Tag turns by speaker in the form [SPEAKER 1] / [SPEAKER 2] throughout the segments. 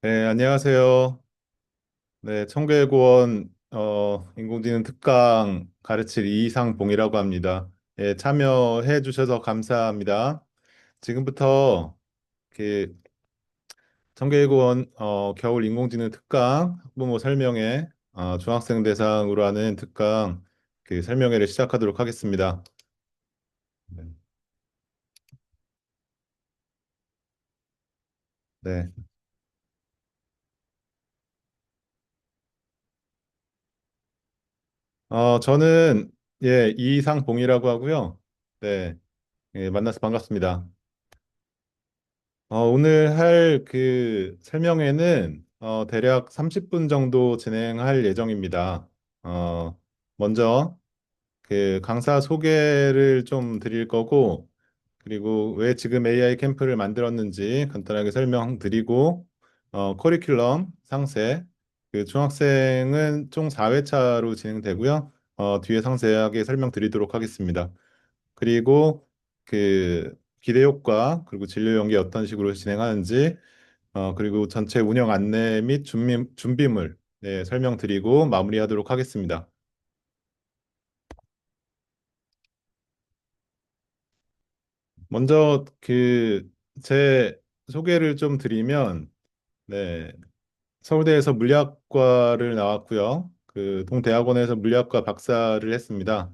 [SPEAKER 1] 네, 안녕하세요. 네, 청구외국원 인공지능 특강 가르칠 이상봉이라고 합니다. 예, 참여해 주셔서 감사합니다. 지금부터 그 청구외국원 겨울 인공지능 특강 학부모 설명회 중학생 대상으로 하는 특강 설명회를 시작하도록 하겠습니다. 네. 네. 저는 이상봉이라고 하고요. 네, 만나서 반갑습니다. 오늘 할 설명회는 대략 30분 정도 진행할 예정입니다. 어, 먼저 강사 소개를 좀 드릴 거고, 그리고 왜 지금 AI 캠프를 만들었는지 간단하게 설명드리고, 커리큘럼 상세, 중학생은 총 4회차로 진행되고요. 뒤에 상세하게 설명드리도록 하겠습니다. 그리고 기대 효과 그리고 진료 연계 어떤 식으로 진행하는지 그리고 전체 운영 안내 및 준비물 네, 설명드리고 마무리하도록 하겠습니다. 먼저 제 소개를 좀 드리면 네, 서울대에서 물리학과를 나왔고요. 동대학원에서 물리학과 박사를 했습니다.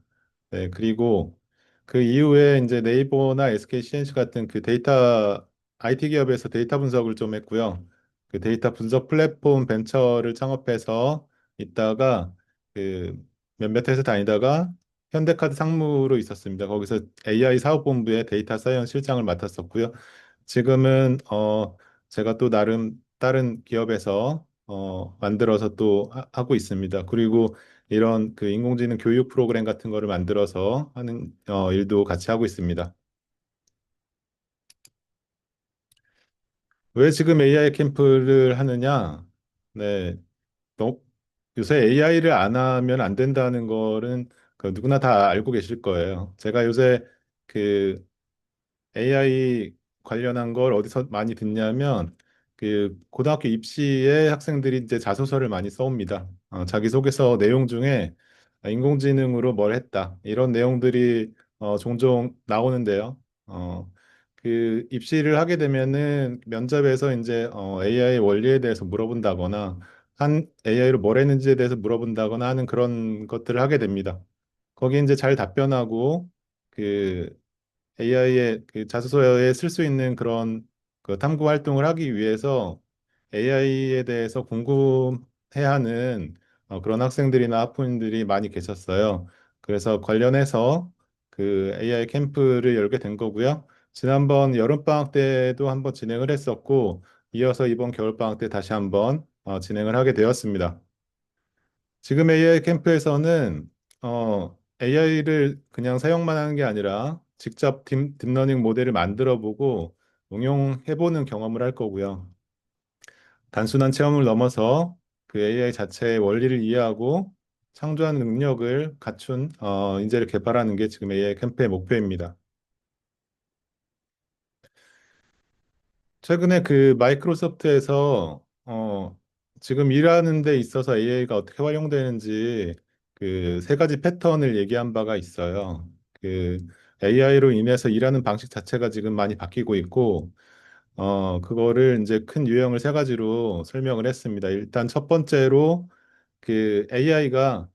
[SPEAKER 1] 네, 그리고 그 이후에 이제 네이버나 SK CNC 같은 IT 기업에서 데이터 분석을 좀 했고요. 그 데이터 분석 플랫폼 벤처를 창업해서 있다가 그 몇몇 회사 다니다가 현대카드 상무로 있었습니다. 거기서 AI 사업본부의 데이터 사이언스 실장을 맡았었고요. 지금은 제가 또 나름 다른 기업에서 만들어서 또 하고 있습니다. 그리고 이런 인공지능 교육 프로그램 같은 거를 만들어서 하는 일도 같이 하고 있습니다. 왜 지금 AI 캠프를 하느냐? 네, 너- 요새 AI를 안 하면 안 된다는 거는 누구나 다 알고 계실 거예요. 제가 요새 그 AI 관련한 걸 어디서 많이 듣냐면 고등학교 입시에 학생들이 이제 자소서를 많이 써옵니다. 자기소개서 내용 중에 인공지능으로 뭘 했다 이런 내용들이 종종 나오는데요. 입시를 하게 되면은 면접에서 이제 AI 원리에 대해서 물어본다거나 한 AI로 뭘 했는지에 대해서 물어본다거나 하는 그런 것들을 하게 됩니다. 거기 이제 잘 답변하고 그 AI의 자소서에 쓸 수 있는 그런 탐구 활동을 하기 위해서 AI에 대해서 궁금해하는 그런 학생들이나 학부모님들이 많이 계셨어요. 그래서 관련해서 AI 캠프를 열게 된 거고요. 지난번 여름방학 때도 한번 진행을 했었고, 이어서 이번 겨울방학 때 다시 한번 진행을 하게 되었습니다. 지금 AI 캠프에서는 AI를 그냥 사용만 하는 게 아니라 직접 딥러닝 모델을 만들어 보고 응용해 보는 경험을 할 거고요. 단순한 체험을 넘어서 AI 자체의 원리를 이해하고 창조하는 능력을 갖춘 인재를 개발하는 게 지금 AI 캠프의 목표입니다. 최근에 마이크로소프트에서 지금 일하는 데 있어서 AI가 어떻게 활용되는지 세 가지 패턴을 얘기한 바가 있어요. AI로 인해서 일하는 방식 자체가 지금 많이 바뀌고 있고 그거를 이제 큰 유형을 세 가지로 설명을 했습니다. 일단 첫 번째로 AI가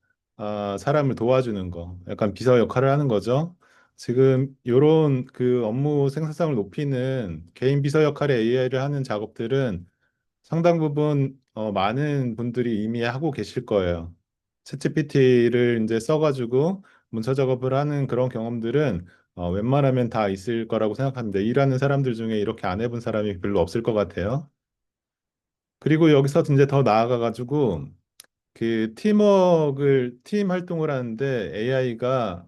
[SPEAKER 1] 사람을 도와주는 거, 약간 비서 역할을 하는 거죠. 지금 이런 업무 생산성을 높이는 개인 비서 역할의 AI를 하는 작업들은 상당 부분 많은 분들이 이미 하고 계실 거예요. 챗GPT를 이제 써가지고 문서 작업을 하는 그런 경험들은 웬만하면 다 있을 거라고 생각합니다. 일하는 사람들 중에 이렇게 안 해본 사람이 별로 없을 것 같아요. 그리고 여기서 이제 더 나아가가지고 팀 활동을 하는데 AI가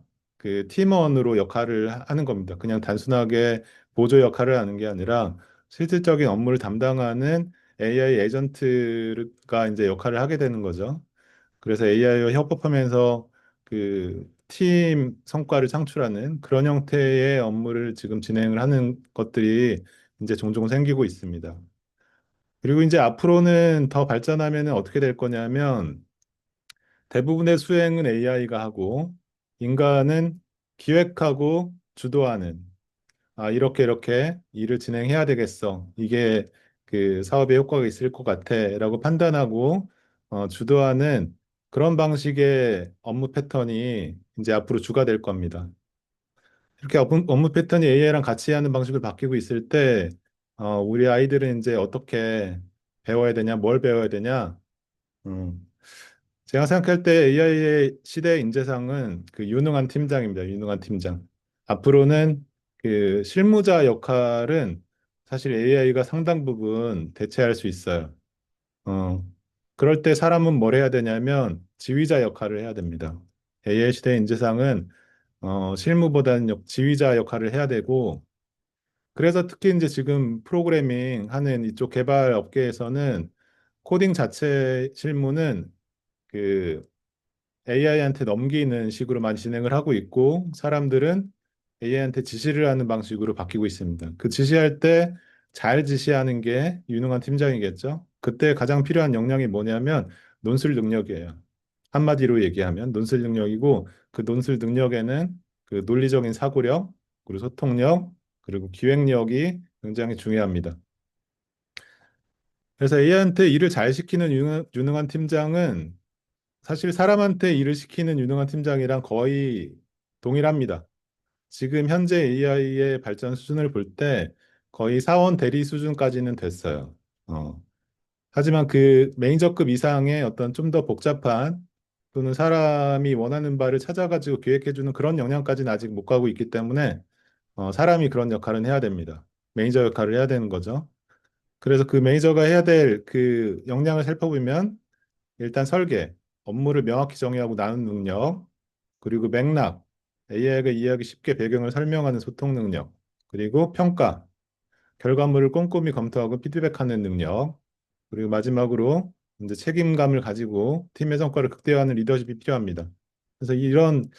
[SPEAKER 1] 팀원으로 역할을 하는 겁니다. 그냥 단순하게 보조 역할을 하는 게 아니라 실질적인 업무를 담당하는 AI 에이전트가 이제 역할을 하게 되는 거죠. 그래서 AI와 협업하면서 팀 성과를 창출하는 그런 형태의 업무를 지금 진행을 하는 것들이 이제 종종 생기고 있습니다. 그리고 이제 앞으로는 더 발전하면 어떻게 될 거냐면 대부분의 수행은 AI가 하고 인간은 기획하고 주도하는 이렇게 일을 진행해야 되겠어. 이게 그 사업에 효과가 있을 것 같아라고 판단하고 주도하는 그런 방식의 업무 패턴이 이제 앞으로 주가 될 겁니다. 이렇게 업무 패턴이 AI랑 같이 하는 방식을 바뀌고 있을 때 우리 아이들은 이제 어떻게 배워야 되냐, 뭘 배워야 되냐. 음, 제가 생각할 때 AI의 시대 인재상은 그 유능한 팀장입니다. 유능한 팀장. 앞으로는 그 실무자 역할은 사실 AI가 상당 부분 대체할 수 있어요. 어, 그럴 때 사람은 뭘 해야 되냐면 지휘자 역할을 해야 됩니다. AI 시대 인재상은 실무보다는 지휘자 역할을 해야 되고 그래서 특히 이제 지금 프로그래밍 하는 이쪽 개발 업계에서는 코딩 자체 실무는 그 AI한테 넘기는 식으로 많이 진행을 하고 있고 사람들은 AI한테 지시를 하는 방식으로 바뀌고 있습니다. 그 지시할 때 잘 지시하는 게 유능한 팀장이겠죠. 그때 가장 필요한 역량이 뭐냐면 논술 능력이에요. 한마디로 얘기하면 논술 능력이고 그 논술 능력에는 그 논리적인 사고력, 그리고 소통력, 그리고 기획력이 굉장히 중요합니다. 그래서 AI한테 일을 잘 시키는 유능한 팀장은 사실 사람한테 일을 시키는 유능한 팀장이랑 거의 동일합니다. 지금 현재 AI의 발전 수준을 볼 때 거의 사원 대리 수준까지는 됐어요. 어. 하지만 그 매니저급 이상의 어떤 좀 더 복잡한 또는 사람이 원하는 바를 찾아가지고 기획해주는 그런 역량까지는 아직 못 가고 있기 때문에 사람이 그런 역할은 해야 됩니다. 매니저 역할을 해야 되는 거죠. 그래서 그 매니저가 해야 될 그 역량을 살펴보면 일단 설계, 업무를 명확히 정의하고 나눈 능력, 그리고 맥락, AI가 이해하기 쉽게 배경을 설명하는 소통 능력, 그리고 평가, 결과물을 꼼꼼히 검토하고 피드백하는 능력, 그리고 마지막으로 이제 책임감을 가지고 팀의 성과를 극대화하는 리더십이 필요합니다. 그래서 이런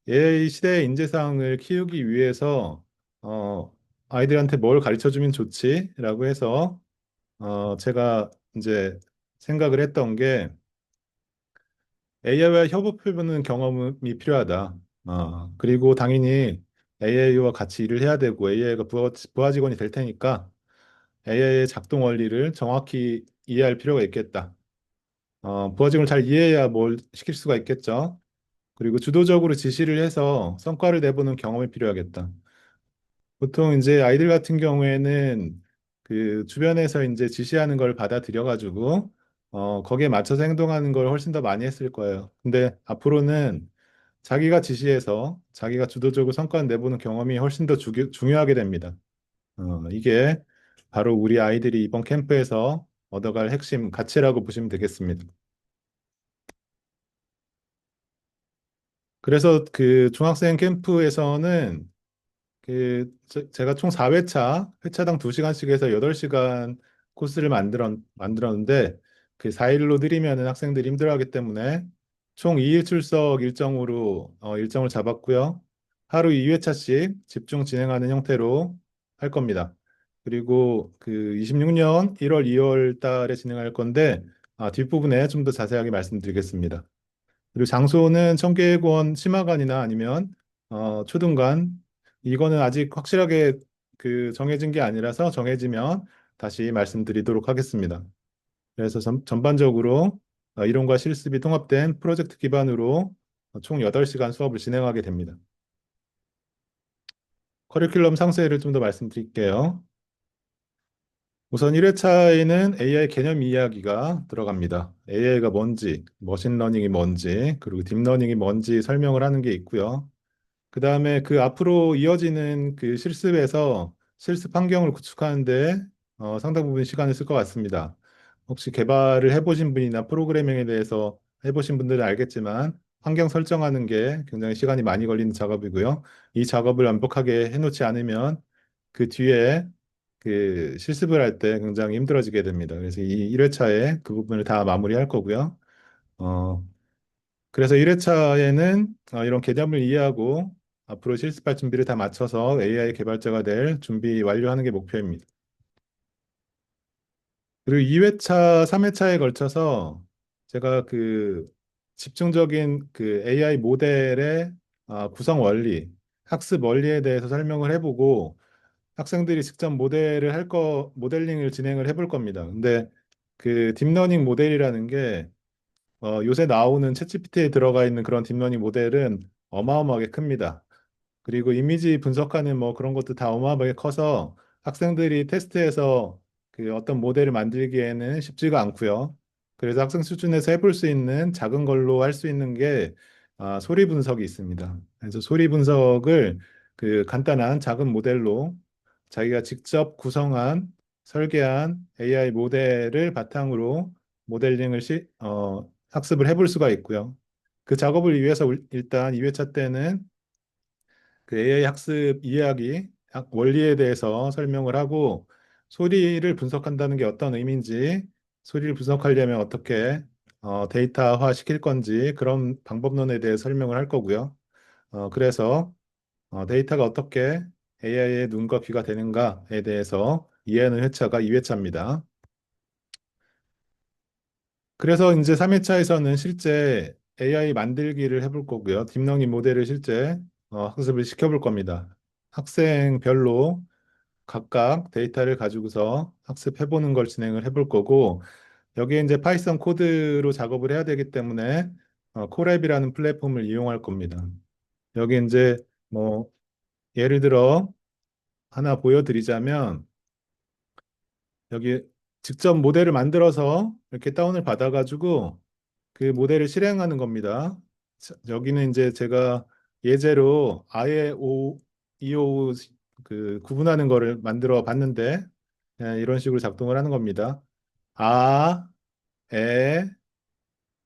[SPEAKER 1] AI 시대의 인재상을 키우기 위해서 아이들한테 뭘 가르쳐 주면 좋지라고 해서 제가 이제 생각을 했던 게 AI와 협업해보는 경험이 필요하다. 그리고 당연히 AI와 같이 일을 해야 되고 AI가 부하 직원이 될 테니까 AI의 작동 원리를 정확히 이해할 필요가 있겠다. 부하 직원을 잘 이해해야 뭘 시킬 수가 있겠죠. 그리고 주도적으로 지시를 해서 성과를 내보는 경험이 필요하겠다. 보통 이제 아이들 같은 경우에는 그 주변에서 이제 지시하는 걸 받아들여 가지고 거기에 맞춰서 행동하는 걸 훨씬 더 많이 했을 거예요. 근데 앞으로는 자기가 지시해서 자기가 주도적으로 성과를 내보는 경험이 훨씬 더 중요하게 됩니다. 이게 바로 우리 아이들이 이번 캠프에서 얻어갈 핵심 가치라고 보시면 되겠습니다. 그래서 그 중학생 캠프에서는 제가 총 4회차, 회차당 2시간씩 해서 8시간 코스를 만들었는데 그 4일로 늘리면은 학생들이 힘들어하기 때문에 총 2일 출석 일정으로 일정을 잡았고요. 하루 2회차씩 집중 진행하는 형태로 할 겁니다. 그리고 그 26년 1월, 2월 달에 진행할 건데 뒷부분에 좀 더 자세하게 말씀드리겠습니다. 그리고 장소는 청계원 심화관이나 아니면 초등관 이거는 아직 확실하게 그 정해진 게 아니라서 정해지면 다시 말씀드리도록 하겠습니다. 그래서 전반적으로 이론과 실습이 통합된 프로젝트 기반으로 총 8시간 수업을 진행하게 됩니다. 커리큘럼 상세를 좀 더 말씀드릴게요. 우선 1회차에는 AI 개념 이야기가 들어갑니다. AI가 뭔지, 머신러닝이 뭔지, 그리고 딥러닝이 뭔지 설명을 하는 게 있고요. 그 다음에 그 앞으로 이어지는 그 실습에서 실습 환경을 구축하는데 상당 부분 시간을 쓸 것 같습니다. 혹시 개발을 해보신 분이나 프로그래밍에 대해서 해보신 분들은 알겠지만 환경 설정하는 게 굉장히 시간이 많이 걸리는 작업이고요. 이 작업을 완벽하게 해놓지 않으면 그 뒤에 그 실습을 할 때 굉장히 힘들어지게 됩니다. 그래서 이 1회차에 그 부분을 다 마무리할 거고요. 어, 그래서 1회차에는 이런 개념을 이해하고 앞으로 실습할 준비를 다 마쳐서 AI 개발자가 될 준비 완료하는 게 목표입니다. 그리고 2회차, 3회차에 걸쳐서 제가 그 집중적인 그 AI 모델의 구성 원리, 학습 원리에 대해서 설명을 해보고 학생들이 직접 모델링을 진행을 해볼 겁니다. 근데 그 딥러닝 모델이라는 게 요새 나오는 챗GPT에 들어가 있는 그런 딥러닝 모델은 어마어마하게 큽니다. 그리고 이미지 분석하는 뭐 그런 것도 다 어마어마하게 커서 학생들이 테스트에서 그 어떤 모델을 만들기에는 쉽지가 않고요. 그래서 학생 수준에서 해볼 수 있는 작은 걸로 할 수 있는 게 소리 분석이 있습니다. 그래서 소리 분석을 그 간단한 작은 모델로 자기가 직접 구성한 설계한 AI 모델을 바탕으로 학습을 해볼 수가 있고요. 그 작업을 위해서 일단 2회차 때는 그 AI 학습 이해하기, 원리에 대해서 설명을 하고 소리를 분석한다는 게 어떤 의미인지, 소리를 분석하려면 어떻게 데이터화 시킬 건지 그런 방법론에 대해 설명을 할 거고요. 그래서 데이터가 어떻게 AI의 눈과 귀가 되는가에 대해서 이해하는 회차가 2회차입니다. 그래서 이제 3회차에서는 실제 AI 만들기를 해볼 거고요. 딥러닝 모델을 실제 학습을 시켜볼 겁니다. 학생별로 각각 데이터를 가지고서 학습해보는 걸 진행을 해볼 거고, 여기에 이제 파이썬 코드로 작업을 해야 되기 때문에 코랩이라는 플랫폼을 이용할 겁니다. 여기 이제 뭐 예를 들어 하나 보여드리자면 여기 직접 모델을 만들어서 이렇게 다운을 받아가지고 그 모델을 실행하는 겁니다. 여기는 이제 제가 예제로 아예 이오 그 구분하는 거를 만들어 봤는데 이런 식으로 작동을 하는 겁니다. 아, 에,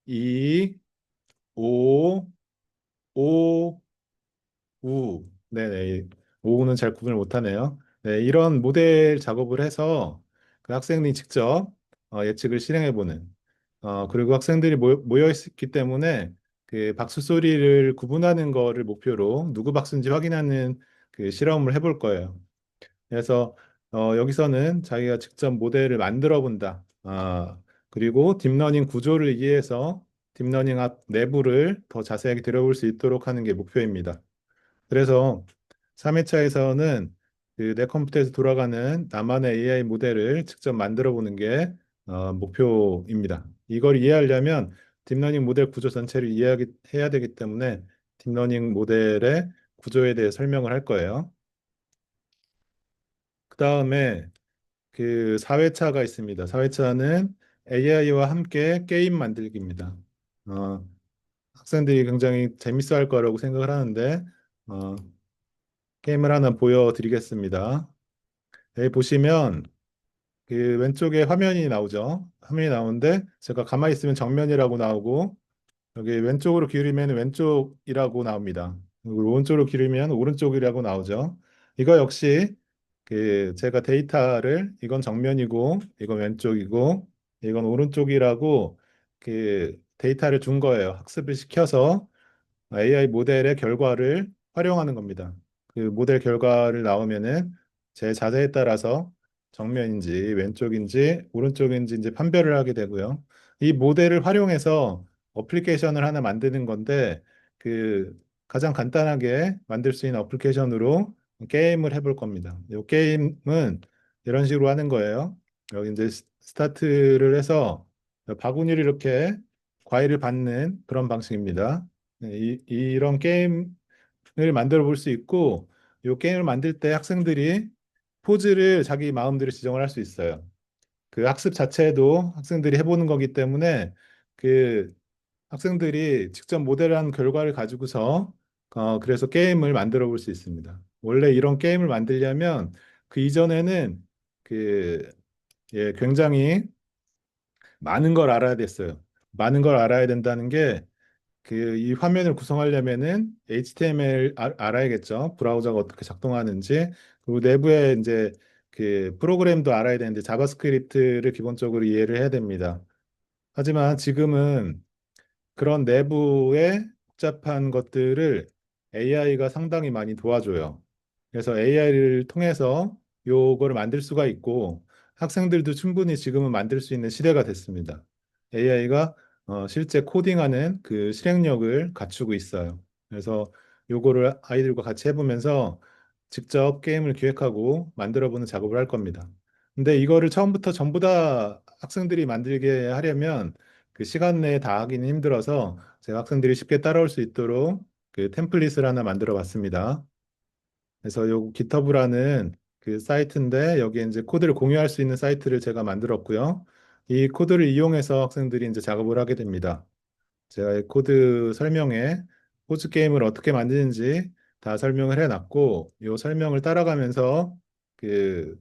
[SPEAKER 1] 이, 오, 오, 우. 네네. 오우는 잘 구분을 못하네요. 네, 이런 모델 작업을 해서 그 학생들이 직접 예측을 실행해보는 그리고 학생들이 모여 있기 때문에 그 박수 소리를 구분하는 거를 목표로 누구 박수인지 확인하는 그 실험을 해볼 거예요. 그래서 여기서는 자기가 직접 모델을 만들어 본다. 그리고 딥러닝 구조를 이해해서 딥러닝 앞 내부를 더 자세하게 들여볼 수 있도록 하는 게 목표입니다. 그래서 3회차에서는 그 내 컴퓨터에서 돌아가는 나만의 AI 모델을 직접 만들어 보는 게 목표입니다. 이걸 이해하려면 딥러닝 모델 구조 전체를 이해해야 되기 때문에 딥러닝 모델의 구조에 대해 설명을 할 거예요. 그 다음에 그 4회차가 있습니다. 4회차는 AI와 함께 게임 만들기입니다. 어, 학생들이 굉장히 재밌어 할 거라고 생각을 하는데 어, 게임을 하나 보여드리겠습니다. 여기 보시면 그 왼쪽에 화면이 나오죠. 화면이 나오는데 제가 가만히 있으면 정면이라고 나오고 여기 왼쪽으로 기울이면 왼쪽이라고 나옵니다. 그리고 오른쪽으로 기울이면 오른쪽이라고 나오죠. 이거 역시 그 제가 데이터를 이건 정면이고 이건 왼쪽이고 이건 오른쪽이라고 그 데이터를 준 거예요. 학습을 시켜서 AI 모델의 결과를 활용하는 겁니다. 그 모델 결과를 나오면은 제 자세에 따라서 정면인지 왼쪽인지 오른쪽인지 이제 판별을 하게 되고요. 이 모델을 활용해서 어플리케이션을 하나 만드는 건데 그 가장 간단하게 만들 수 있는 어플리케이션으로 게임을 해볼 겁니다. 이 게임은 이런 식으로 하는 거예요. 여기 이제 스타트를 해서 바구니를 이렇게 과일을 받는 그런 방식입니다. 네, 이런 게임을 만들어 볼 수 있고, 이 게임을 만들 때 학생들이 포즈를 자기 마음대로 지정을 할 수 있어요. 그 학습 자체도 학생들이 해보는 거기 때문에 그 학생들이 직접 모델한 결과를 가지고서 그래서 게임을 만들어 볼 수 있습니다. 원래 이런 게임을 만들려면 그 이전에는 그 굉장히 많은 걸 알아야 됐어요. 많은 걸 알아야 된다는 게 그 이 화면을 구성하려면은 HTML 알아야겠죠. 브라우저가 어떻게 작동하는지. 그리고 내부에 이제 그 프로그램도 알아야 되는데 자바스크립트를 기본적으로 이해를 해야 됩니다. 하지만 지금은 그런 내부의 복잡한 것들을 AI가 상당히 많이 도와줘요. 그래서 AI를 통해서 요거를 만들 수가 있고 학생들도 충분히 지금은 만들 수 있는 시대가 됐습니다. AI가 실제 코딩하는 그 실행력을 갖추고 있어요. 그래서 요거를 아이들과 같이 해보면서 직접 게임을 기획하고 만들어보는 작업을 할 겁니다. 근데 이거를 처음부터 전부 다 학생들이 만들게 하려면 그 시간 내에 다 하기는 힘들어서 제가 학생들이 쉽게 따라올 수 있도록 그 템플릿을 하나 만들어 봤습니다. 그래서 요 GitHub라는 그 사이트인데 여기에 이제 코드를 공유할 수 있는 사이트를 제가 만들었고요. 이 코드를 이용해서 학생들이 이제 작업을 하게 됩니다. 제가 이 코드 설명에 포즈 게임을 어떻게 만드는지 다 설명을 해놨고 이 설명을 따라가면서 그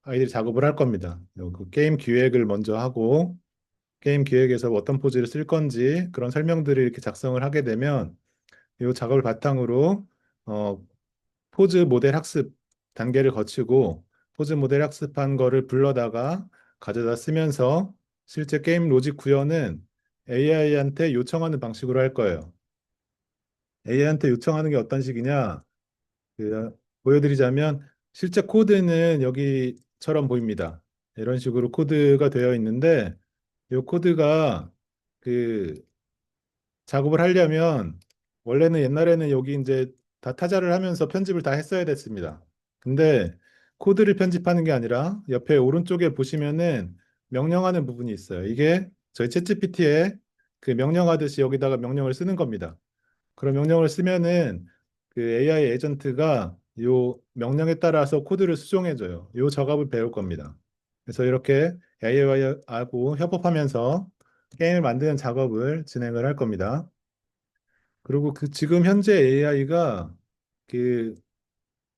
[SPEAKER 1] 아이들이 작업을 할 겁니다. 그 게임 기획을 먼저 하고 게임 기획에서 어떤 포즈를 쓸 건지 그런 설명들을 이렇게 작성을 하게 되면 이 작업을 바탕으로 어, 포즈 모델 학습 단계를 거치고 포즈 모델 학습한 거를 불러다가 가져다 쓰면서 실제 게임 로직 구현은 AI한테 요청하는 방식으로 할 거예요. AI한테 요청하는 게 어떤 식이냐? 보여드리자면 실제 코드는 여기처럼 보입니다. 이런 식으로 코드가 되어 있는데 이 코드가 그 작업을 하려면 원래는 옛날에는 여기 이제 다 타자를 하면서 편집을 다 했어야 됐습니다. 근데 코드를 편집하는 게 아니라 옆에 오른쪽에 보시면은 명령하는 부분이 있어요. 이게 저희 챗GPT에 그 명령하듯이 여기다가 명령을 쓰는 겁니다. 그런 명령을 쓰면은 그 AI 에이전트가 요 명령에 따라서 코드를 수정해줘요. 요 작업을 배울 겁니다. 그래서 이렇게 AI하고 협업하면서 게임을 만드는 작업을 진행을 할 겁니다. 그리고 그 지금 현재 AI가 그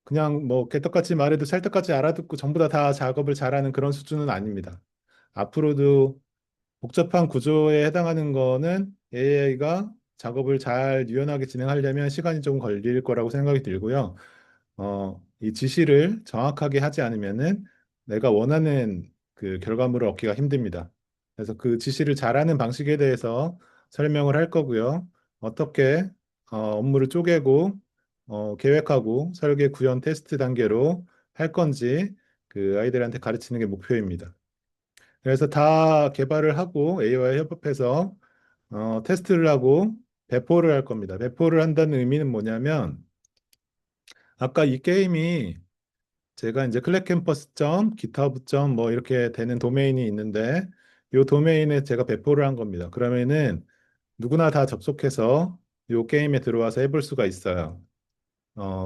[SPEAKER 1] 그냥 뭐 개떡같이 말해도 찰떡같이 알아듣고 전부 다 작업을 잘하는 그런 수준은 아닙니다. 앞으로도 복잡한 구조에 해당하는 거는 AI가 작업을 잘 유연하게 진행하려면 시간이 좀 걸릴 거라고 생각이 들고요. 이 지시를 정확하게 하지 않으면은 내가 원하는 그 결과물을 얻기가 힘듭니다. 그래서 그 지시를 잘하는 방식에 대해서 설명을 할 거고요. 어떻게 업무를 쪼개고 계획하고 설계, 구현, 테스트 단계로 할 건지 그 아이들한테 가르치는 게 목표입니다. 그래서 다 개발을 하고 A와 협업해서 테스트를 하고 배포를 할 겁니다. 배포를 한다는 의미는 뭐냐면 아까 이 게임이 제가 이제 클렉캠퍼스.github. 뭐 이렇게 되는 도메인이 있는데 이 도메인에 제가 배포를 한 겁니다. 그러면은 누구나 다 접속해서 이 게임에 들어와서 해볼 수가 있어요.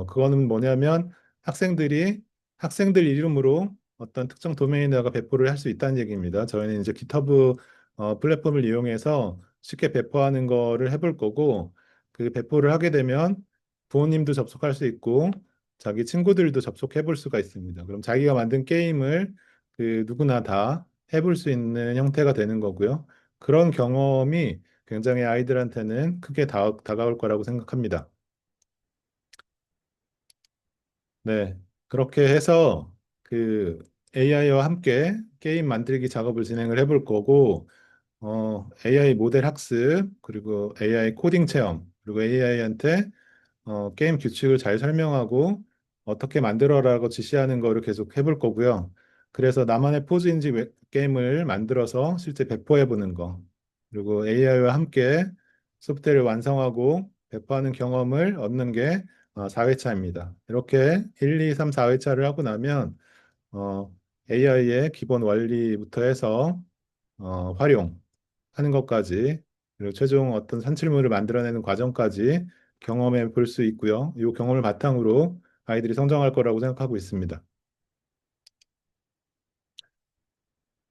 [SPEAKER 1] 그거는 뭐냐면 학생들이 학생들 이름으로 어떤 특정 도메인에다가 배포를 할 수 있다는 얘기입니다. 저희는 이제 GitHub 플랫폼을 이용해서 쉽게 배포하는 거를 해볼 거고 그 배포를 하게 되면 부모님도 접속할 수 있고 자기 친구들도 접속해 볼 수가 있습니다. 그럼 자기가 만든 게임을 그 누구나 다 해볼 수 있는 형태가 되는 거고요. 그런 경험이 굉장히 아이들한테는 크게 다가올 거라고 생각합니다. 네. 그렇게 해서 그 AI와 함께 게임 만들기 작업을 진행을 해볼 거고, AI 모델 학습, 그리고 AI 코딩 체험, 그리고 AI한테 게임 규칙을 잘 설명하고 어떻게 만들어라고 지시하는 거를 계속 해볼 거고요. 그래서 나만의 포즈인지 게임을 만들어서 실제 배포해 보는 거, 그리고 AI와 함께 소프트웨어를 완성하고 배포하는 경험을 얻는 게 4회차입니다. 이렇게 1, 2, 3, 4회차를 하고 나면 AI의 기본 원리부터 해서 활용하는 것까지 그리고 최종 어떤 산출물을 만들어내는 과정까지 경험해 볼 수 있고요. 이 경험을 바탕으로 아이들이 성장할 거라고 생각하고 있습니다.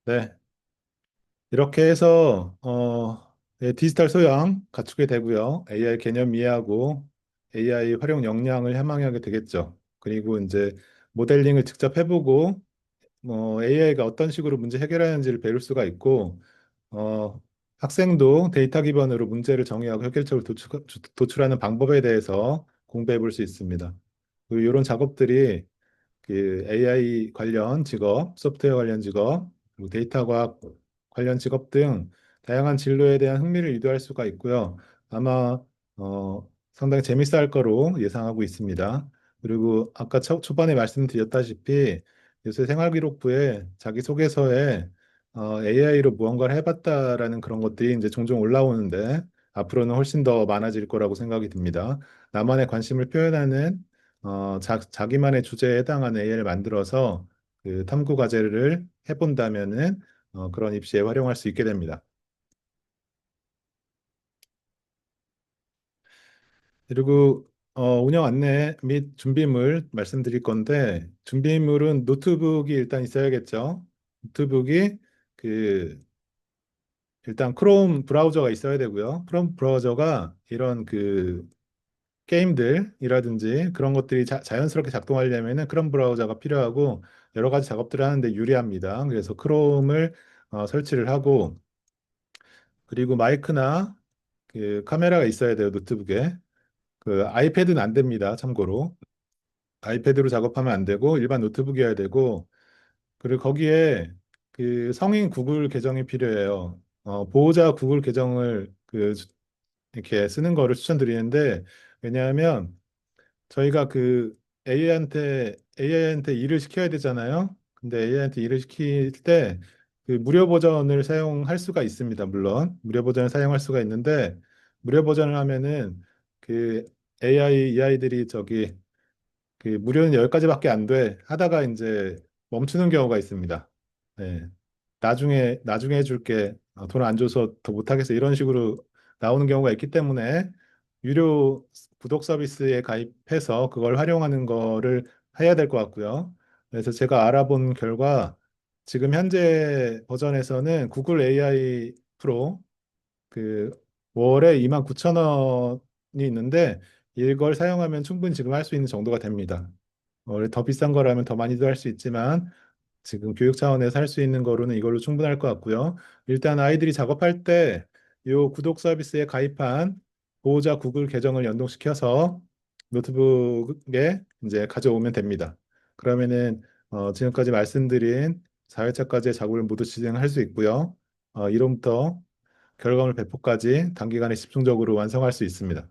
[SPEAKER 1] 네, 이렇게 해서 네, 디지털 소양 갖추게 되고요. AI 개념 이해하고 AI 활용 역량을 해망하게 되겠죠. 그리고 이제 모델링을 직접 해보고 AI가 어떤 식으로 문제 해결하는지를 배울 수가 있고 어, 학생도 데이터 기반으로 문제를 정의하고 해결책을 도출하는 방법에 대해서 공부해 볼 수 있습니다. 이런 작업들이 그 AI 관련 직업, 소프트웨어 관련 직업, 그리고 데이터 과학 관련 직업 등 다양한 진로에 대한 흥미를 유도할 수가 있고요. 아마 상당히 재밌어 할 거로 예상하고 있습니다. 그리고 아까 초반에 말씀드렸다시피 요새 생활기록부에 자기소개서에 AI로 무언가를 해봤다라는 그런 것들이 이제 종종 올라오는데 앞으로는 훨씬 더 많아질 거라고 생각이 듭니다. 나만의 관심을 표현하는 자기만의 주제에 해당하는 AI를 만들어서 그 탐구 과제를 해본다면은 그런 입시에 활용할 수 있게 됩니다. 그리고 운영 안내 및 준비물 말씀드릴 건데 준비물은 노트북이 일단 있어야겠죠. 노트북이 그 일단 크롬 브라우저가 있어야 되고요. 크롬 브라우저가 이런 그 게임들이라든지 그런 것들이 자연스럽게 작동하려면은 크롬 브라우저가 필요하고 여러 가지 작업들을 하는데 유리합니다. 그래서 크롬을 설치를 하고 그리고 마이크나 그 카메라가 있어야 돼요, 노트북에. 그 아이패드는 안 됩니다, 참고로. 아이패드로 작업하면 안 되고 일반 노트북이어야 되고 그리고 거기에 그 성인 구글 계정이 필요해요. 보호자 구글 계정을 이렇게 쓰는 거를 추천드리는데 왜냐하면 저희가 그 AI한테 일을 시켜야 되잖아요. 근데 AI한테 일을 시킬 때 그 무료 버전을 사용할 수가 있습니다. 물론 무료 버전을 사용할 수가 있는데 무료 버전을 하면은 그 AI 이 아이들이 저기 그 무료는 10가지밖에 안 돼. 하다가 이제 멈추는 경우가 있습니다. 네. 나중에 해줄게. 돈 안 줘서 더 못하겠어. 이런 식으로 나오는 경우가 있기 때문에 유료 구독 서비스에 가입해서 그걸 활용하는 거를 해야 될 것 같고요. 그래서 제가 알아본 결과 지금 현재 버전에서는 구글 AI 프로 그 월에 29,000원이 있는데 이걸 사용하면 충분히 지금 할 수 있는 정도가 됩니다. 더 비싼 거라면 더 많이도 할 수 있지만 지금 교육 차원에서 할 수 있는 거로는 이걸로 충분할 것 같고요. 일단 아이들이 작업할 때 이 구독 서비스에 가입한 보호자 구글 계정을 연동시켜서 노트북에 이제 가져오면 됩니다. 그러면은 지금까지 말씀드린 4회차까지의 작업을 모두 진행할 수 있고요. 이론부터 결과물 배포까지 단기간에 집중적으로 완성할 수 있습니다.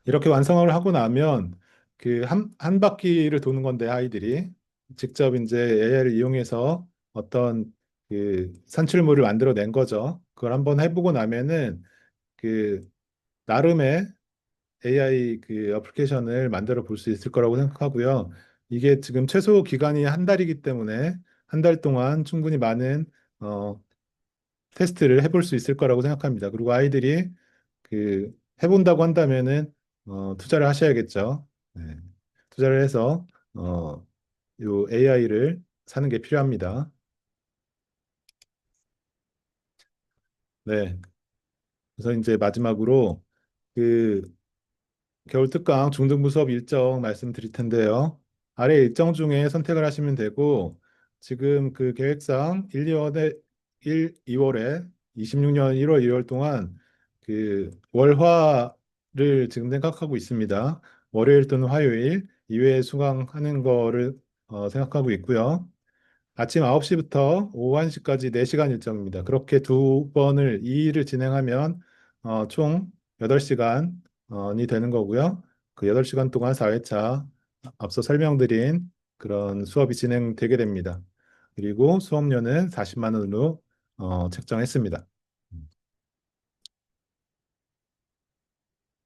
[SPEAKER 1] 이렇게 완성을 하고 나면 그 한 바퀴를 도는 건데 아이들이 직접 이제 AI를 이용해서 어떤 그 산출물을 만들어낸 거죠. 그걸 한번 해보고 나면은 그 나름의 AI 그 어플리케이션을 만들어 볼 수 있을 거라고 생각하고요. 이게 지금 최소 기간이 한 달이기 때문에 한 달 동안 충분히 많은 어, 테스트를 해볼 수 있을 거라고 생각합니다. 그리고 아이들이 그 해본다고 한다면은 투자를 하셔야겠죠. 네. 투자를 해서 요 AI를 사는 게 필요합니다. 네. 그래서 이제 마지막으로 그 겨울 특강 중등부 수업 일정 말씀드릴 텐데요. 아래 일정 중에 선택을 하시면 되고 지금 그 계획상 2월에 26년 1월, 2월 동안 그 월화를 지금 생각하고 있습니다. 월요일 또는 화요일 2회 수강하는 거를 생각하고 있고요. 아침 9시부터 오후 1시까지 4시간 일정입니다. 그렇게 두 번을 2일을 진행하면 총 8시간이 되는 거고요. 그 8시간 동안 4회차 앞서 설명드린 그런 수업이 진행되게 됩니다. 그리고 수업료는 40만 원으로 책정했습니다.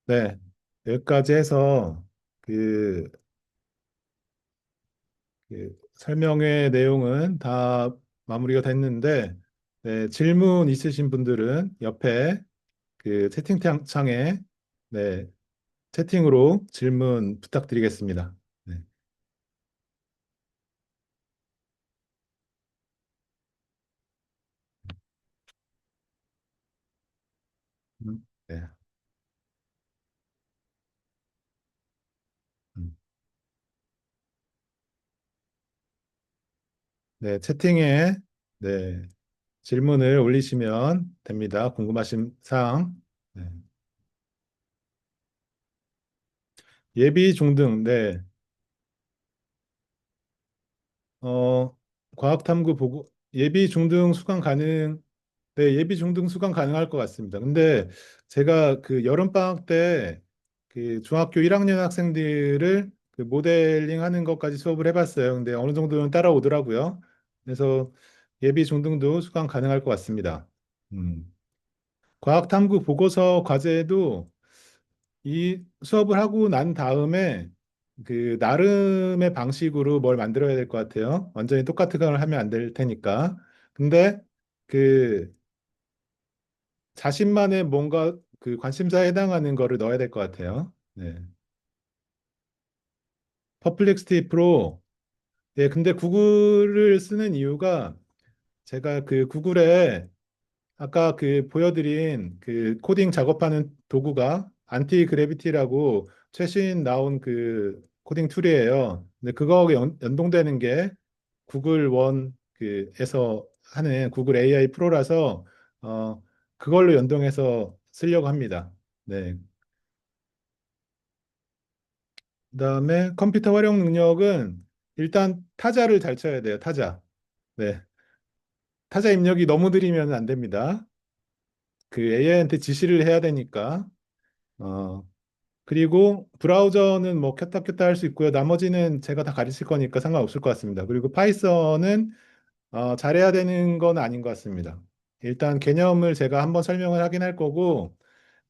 [SPEAKER 1] 네, 여기까지 해서 그, 그 설명의 내용은 다 마무리가 됐는데 네, 질문 있으신 분들은 옆에 그 채팅창에 네, 채팅으로 질문 부탁드리겠습니다. 네. 네. 음. 네, 채팅에 네, 질문을 올리시면 됩니다. 궁금하신 사항. 네. 예비 중등, 네. 어, 과학탐구 보고 예비 중등 수강 가능, 네, 예비 중등 수강 가능할 것 같습니다. 근데 제가 그 여름방학 때 그 중학교 1학년 학생들을 그 모델링 하는 것까지 수업을 해봤어요. 근데 어느 정도는 따라오더라고요. 그래서 예비 중등도 수강 가능할 것 같습니다. 음. 과학탐구 보고서 과제도 이 수업을 하고 난 다음에 그 나름의 방식으로 뭘 만들어야 될 것 같아요. 완전히 똑같은 걸 하면 안 될 테니까. 근데 그 자신만의 뭔가 그 관심사에 해당하는 거를 넣어야 될 것 같아요. 네. 퍼플렉스티 프로. 예, 근데 구글을 쓰는 이유가 제가 그 구글에 아까 그 보여드린 그 코딩 작업하는 도구가 안티 그래비티라고 최신 나온 그 코딩 툴이에요. 근데 그거하고 연동되는 게 구글 원 그에서 하는 구글 AI 프로라서 어 그걸로 연동해서 쓰려고 합니다. 네. 그다음에 컴퓨터 활용 능력은 일단 타자를 잘 쳐야 돼요. 타자. 네. 타자 입력이 너무 느리면 안 됩니다. 그 AI한테 지시를 해야 되니까. 어, 그리고 브라우저는 뭐 켰다 켰다 할 수 있고요. 나머지는 제가 다 가르칠 거니까 상관없을 것 같습니다. 그리고 파이썬은 잘해야 되는 건 아닌 것 같습니다. 일단 개념을 제가 한번 설명을 하긴 할 거고,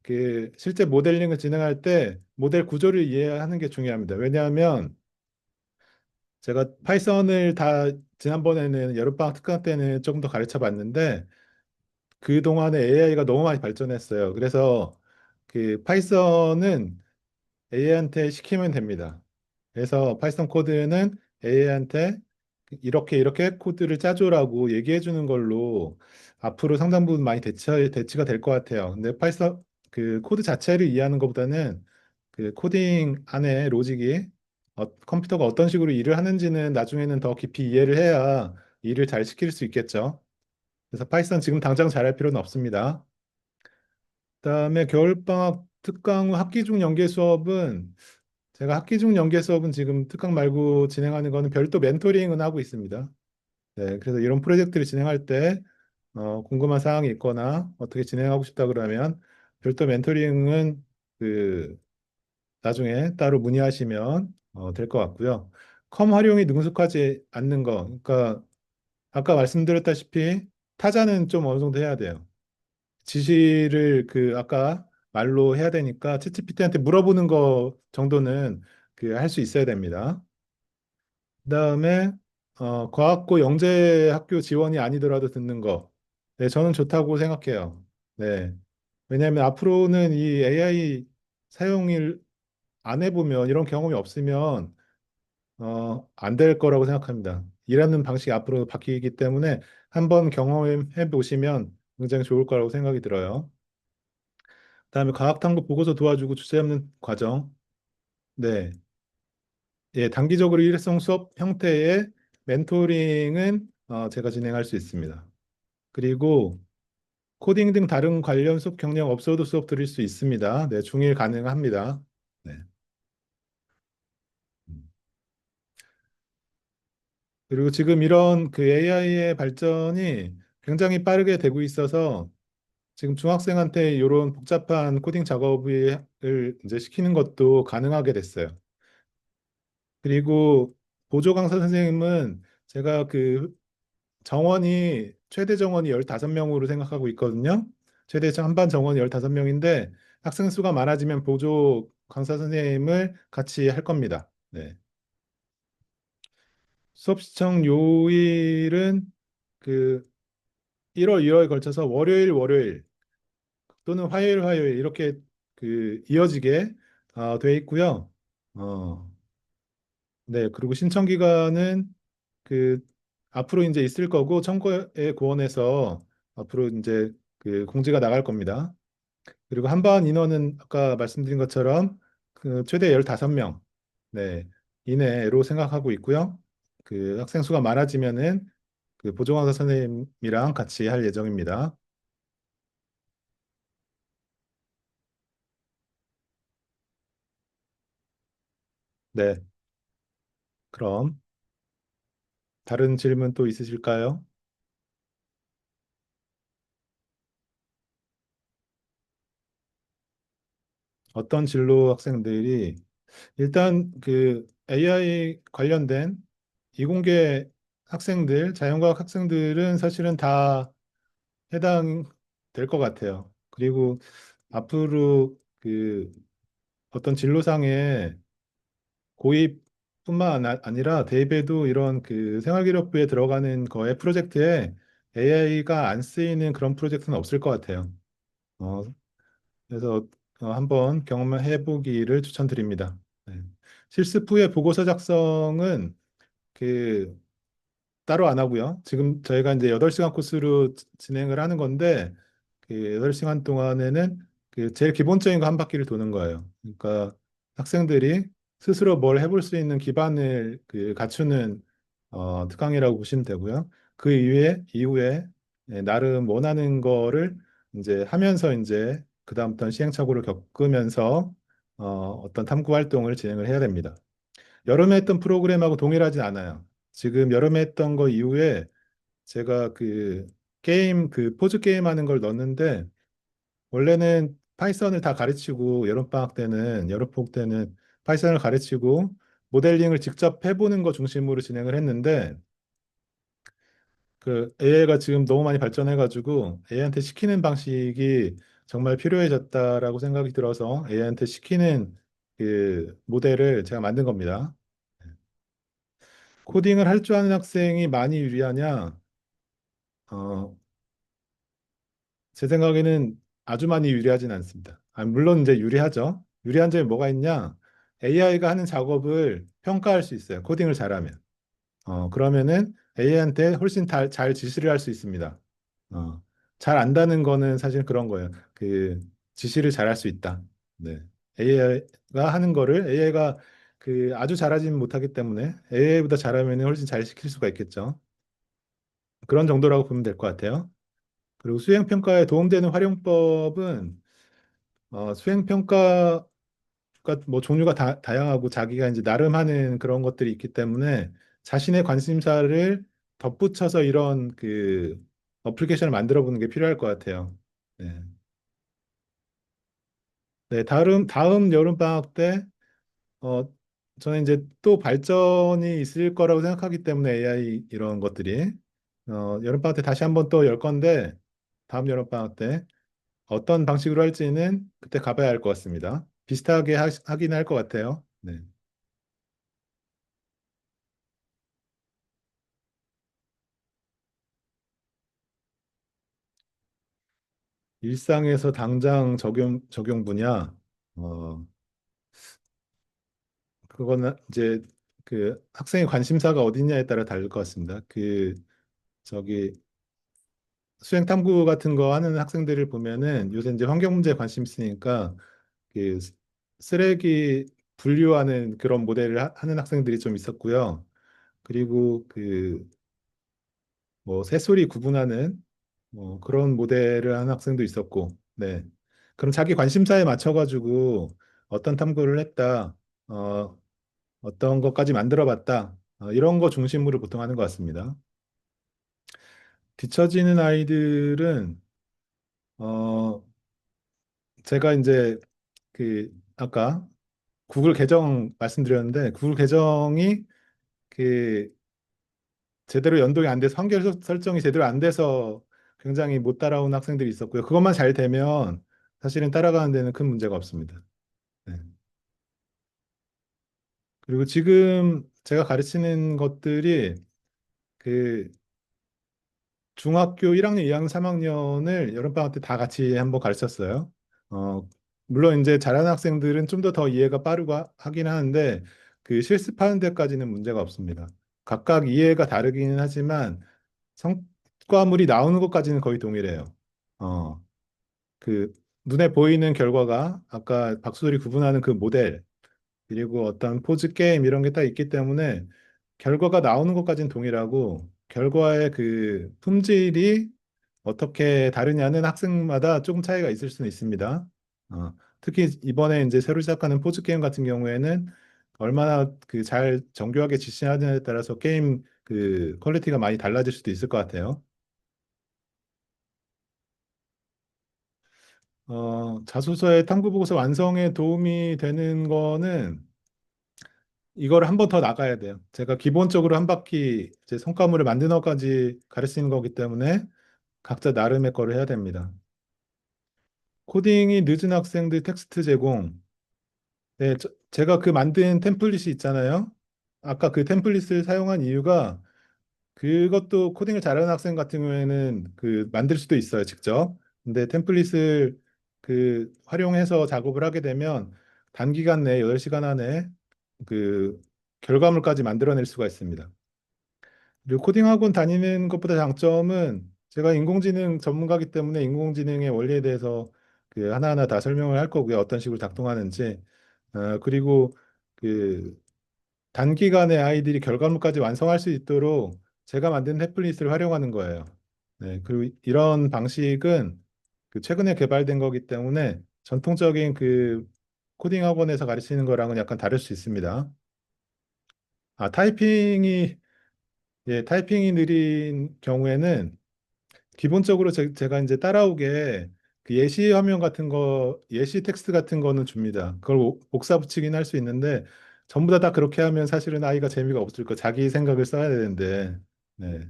[SPEAKER 1] 그 실제 모델링을 진행할 때 모델 구조를 이해하는 게 중요합니다. 왜냐하면 제가 파이썬을 다 지난번에는 여름방학 특강 때는 조금 더 가르쳐 봤는데 그동안에 AI가 너무 많이 발전했어요. 그래서 그 파이썬은 AI한테 시키면 됩니다. 그래서 파이썬 코드는 AI한테 이렇게 이렇게 코드를 짜줘라고 얘기해 주는 걸로 앞으로 상당 부분 많이 대치가 될 것 같아요. 근데 파이썬 그 코드 자체를 이해하는 것보다는 그 코딩 안에 로직이 컴퓨터가 어떤 식으로 일을 하는지는 나중에는 더 깊이 이해를 해야 일을 잘 시킬 수 있겠죠. 그래서 파이썬 지금 당장 잘할 필요는 없습니다. 그다음에 겨울방학 특강 후 학기 중 연계 수업은 제가 학기 중 연계 수업은 지금 특강 말고 진행하는 거는 별도 멘토링은 하고 있습니다. 네, 그래서 이런 프로젝트를 진행할 때 궁금한 사항이 있거나 어떻게 진행하고 싶다 그러면 별도 멘토링은 그 나중에 따로 문의하시면 될 것 같고요. 컴 활용이 능숙하지 않는 거, 그러니까 아까 말씀드렸다시피 타자는 좀 어느 정도 해야 돼요. 지시를 그 아까 말로 해야 되니까 챗GPT한테 물어보는 거 정도는 그 할 수 있어야 됩니다. 그다음에 과학고 영재학교 지원이 아니더라도 듣는 거. 네, 저는 좋다고 생각해요. 네. 왜냐하면 앞으로는 이 AI 사용을 안 해보면 이런 경험이 없으면 안 될 거라고 생각합니다. 일하는 방식이 앞으로 바뀌기 때문에 한번 경험해 보시면 굉장히 좋을 거라고 생각이 들어요. 그다음에 과학탐구 보고서 도와주고 주제 없는 과정. 네. 예, 단기적으로 일회성 수업 형태의 멘토링은 제가 진행할 수 있습니다. 그리고 코딩 등 다른 관련 수업 경력 없어도 수업 드릴 수 있습니다. 네, 중일 가능합니다. 네. 음. 그리고 지금 이런 그 AI의 발전이 굉장히 빠르게 되고 있어서 지금 중학생한테 이런 복잡한 코딩 작업을 이제 시키는 것도 가능하게 됐어요. 그리고 보조 강사 선생님은 제가 그 정원이 최대 정원이 15명으로 생각하고 있거든요. 최대 한반 정원이 15명인데 학생 수가 많아지면 보조 강사 선생님을 같이 할 겁니다. 네. 수업 시청 요일은 그 1월, 2월에 걸쳐서 월요일, 월요일 또는 화요일, 화요일 이렇게 그 이어지게 돼 있고요. 어, 네. 그리고 신청 기간은 그 앞으로 이제 있을 거고 청구에 고원해서 앞으로 이제 그 공지가 나갈 겁니다. 그리고 한반 인원은 아까 말씀드린 것처럼 그 최대 15명 네, 이내로 생각하고 있고요. 그 학생 수가 많아지면은 그 보조강사 선생님이랑 같이 할 예정입니다. 네, 그럼 다른 질문 또 있으실까요? 어떤 진로 학생들이 일단 그 AI 관련된 이공계 학생들, 자연과학 학생들은 사실은 다 해당될 것 같아요. 그리고 앞으로 그 어떤 진로상의 고입뿐만 아니라 대입에도 이런 그 생활기록부에 들어가는 거에 프로젝트에 AI가 안 쓰이는 그런 프로젝트는 없을 것 같아요. 어, 그래서 한번 경험해 보기를 추천드립니다. 네. 실습 후에 보고서 작성은 그 따로 안 하고요. 지금 저희가 이제 8시간 코스로 진행을 하는 건데 그 8시간 동안에는 그 제일 기본적인 거 한 바퀴를 도는 거예요. 그러니까 학생들이 스스로 뭘 해볼 수 있는 기반을 그 갖추는 특강이라고 보시면 되고요. 그 이후에 나름 원하는 거를 이제 하면서 이제 그다음부터는 시행착오를 겪으면서 어떤 탐구 활동을 진행을 해야 됩니다. 여름에 했던 프로그램하고 동일하진 않아요. 지금 여름에 했던 거 이후에 제가 그 게임 그 포즈 게임 하는 걸 넣었는데 원래는 파이썬을 다 가르치고 여름방학 때는 파이썬을 가르치고 모델링을 직접 해보는 거 중심으로 진행을 했는데 그 AI가 지금 너무 많이 발전해가지고 AI한테 시키는 방식이 정말 필요해졌다라고 생각이 들어서 AI한테 시키는 그 모델을 제가 만든 겁니다. 코딩을 할 줄 아는 학생이 많이 유리하냐? 어, 제 생각에는 아주 많이 유리하진 않습니다. 물론 이제 유리하죠. 유리한 점이 뭐가 있냐? AI가 하는 작업을 평가할 수 있어요. 코딩을 잘하면. 그러면은 AI한테 훨씬 잘 지시를 할 수 있습니다. 어, 잘 안다는 거는 사실 그런 거예요. 그 지시를 잘 할 수 있다. 네. AI가 하는 거를 AI가 그 아주 잘하지는 못하기 때문에 AI보다 잘하면 훨씬 잘 시킬 수가 있겠죠. 그런 정도라고 보면 될 것 같아요. 그리고 수행평가에 도움되는 활용법은 수행평가가 뭐 종류가 다양하고 자기가 이제 나름 하는 그런 것들이 있기 때문에 자신의 관심사를 덧붙여서 이런 그 어플리케이션을 만들어 보는 게 필요할 것 같아요. 네. 네, 다음 여름방학 때, 어, 저는 이제 또 발전이 있을 거라고 생각하기 때문에 AI 이런 것들이, 여름방학 때 다시 한번 또 열 건데, 다음 여름방학 때, 어떤 방식으로 할지는 그때 가봐야 할 것 같습니다. 비슷하게 하긴 할 것 같아요. 네. 일상에서 당장 적용 분야, 어, 그거는 이제 그 학생의 관심사가 어디냐에 따라 다를 것 같습니다. 저기, 수행 탐구 같은 거 하는 학생들을 보면은 요새 이제 환경 문제에 관심 있으니까 그 쓰레기 분류하는 그런 모델을 하는 학생들이 좀 있었고요. 그리고 그 뭐 새소리 구분하는 뭐 그런 모델을 한 학생도 있었고, 네. 그럼 자기 관심사에 맞춰가지고 어떤 탐구를 했다, 어떤 것까지 만들어봤다, 이런 거 중심으로 보통 하는 것 같습니다. 뒤처지는 아이들은 어, 제가 이제 그 아까 구글 계정 말씀드렸는데 구글 계정이 그 제대로 연동이 안 돼서 환경 설정이 제대로 안 돼서 굉장히 못 따라오는 학생들이 있었고요. 그것만 잘 되면 사실은 따라가는 데는 큰 문제가 없습니다. 네. 그리고 지금 제가 가르치는 것들이 그 중학교 1학년, 2학년, 3학년을 여름방학 때 다 같이 한번 가르쳤어요. 어, 물론 이제 잘하는 학생들은 좀 더 이해가 빠르고 하긴 하는데 그 실습하는 데까지는 문제가 없습니다. 각각 이해가 다르기는 하지만 성과물이 나오는 것까지는 거의 동일해요. 어, 그 눈에 보이는 결과가 아까 박수들이 구분하는 그 모델 그리고 어떤 포즈 게임 이런 게 딱 있기 때문에 결과가 나오는 것까지는 동일하고 결과의 그 품질이 어떻게 다르냐는 학생마다 조금 차이가 있을 수는 있습니다. 특히 이번에 이제 새로 시작하는 포즈 게임 같은 경우에는 얼마나 그 잘 정교하게実施하느냐에 따라서 게임 그 퀄리티가 많이 달라질 수도 있을 것 같아요. 자소서의 탐구 보고서 완성에 도움이 되는 거는 이걸 한 번 더 나가야 돼요. 제가 기본적으로 한 바퀴 제 성과물을 만드는 것까지 가르치는 거기 때문에 각자 나름의 거를 해야 됩니다. 코딩이 늦은 학생들 텍스트 제공. 네, 제가 그 만든 템플릿이 있잖아요. 아까 그 템플릿을 사용한 이유가 그것도 코딩을 잘하는 학생 같은 경우에는 그 만들 수도 있어요, 직접. 근데 템플릿을 그 활용해서 작업을 하게 되면 단기간 내에 8시간 안에 그 결과물까지 만들어낼 수가 있습니다. 그리고 코딩 학원 다니는 것보다 장점은 제가 인공지능 전문가이기 때문에 인공지능의 원리에 대해서 그 하나하나 다 설명을 할 거고요. 어떤 식으로 작동하는지. 그리고 그 단기간에 아이들이 결과물까지 완성할 수 있도록 제가 만든 템플릿을 활용하는 거예요. 네, 그리고 이런 방식은 그 최근에 개발된 거기 때문에 전통적인 그 코딩 학원에서 가르치는 거랑은 약간 다를 수 있습니다. 아, 타이핑이 느린 경우에는 기본적으로 제가 이제 따라오게 그 예시 화면 같은 거, 예시 텍스트 같은 거는 줍니다. 그걸 복사 붙이긴 할 수 있는데 전부 다 그렇게 하면 사실은 아이가 재미가 없을 거. 자기 생각을 써야 되는데. 네.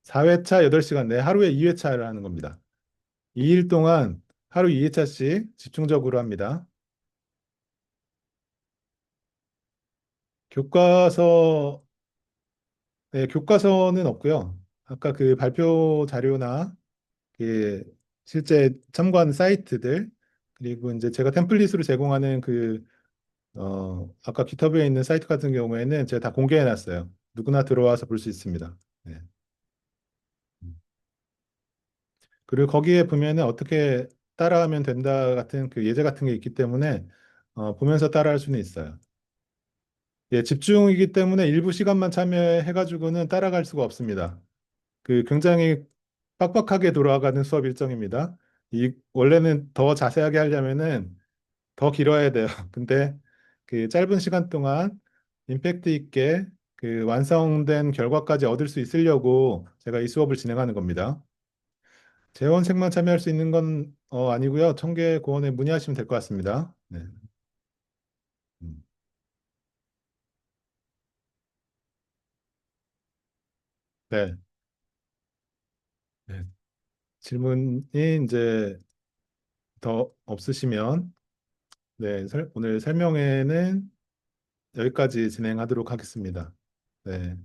[SPEAKER 1] 4회차 8시간 내 하루에 2회차를 하는 겁니다. 2일 동안 하루 2회차씩 집중적으로 합니다. 교과서, 네, 교과서는 없고요. 아까 그 발표 자료나 그 실제 참고한 사이트들 그리고 이제 제가 템플릿으로 제공하는 그 아까 깃허브에 있는 사이트 같은 경우에는 제가 다 공개해 놨어요. 누구나 들어와서 볼 수 있습니다. 네. 그리고 거기에 보면은 어떻게 따라하면 된다 같은 그 예제 같은 게 있기 때문에 보면서 따라할 수는 있어요. 예, 집중이기 때문에 일부 시간만 참여해 가지고는 따라갈 수가 없습니다. 그 굉장히 빡빡하게 돌아가는 수업 일정입니다. 이 원래는 더 자세하게 하려면은 더 길어야 돼요. 근데 그 짧은 시간 동안 임팩트 있게 그 완성된 결과까지 얻을 수 있으려고 제가 이 수업을 진행하는 겁니다. 재원생만 참여할 수 있는 건 아니고요. 청계고원에 문의하시면 될 것 같습니다. 네. 음. 네. 네. 질문이 이제 더 없으시면 네, 오늘 설명회는 여기까지 진행하도록 하겠습니다. 네.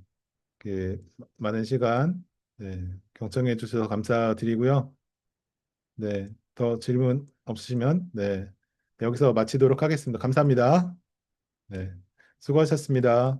[SPEAKER 1] 그 많은 시간 경청해 주셔서 감사드리고요. 네, 더 질문 없으시면 네, 여기서 마치도록 하겠습니다. 감사합니다. 네, 수고하셨습니다.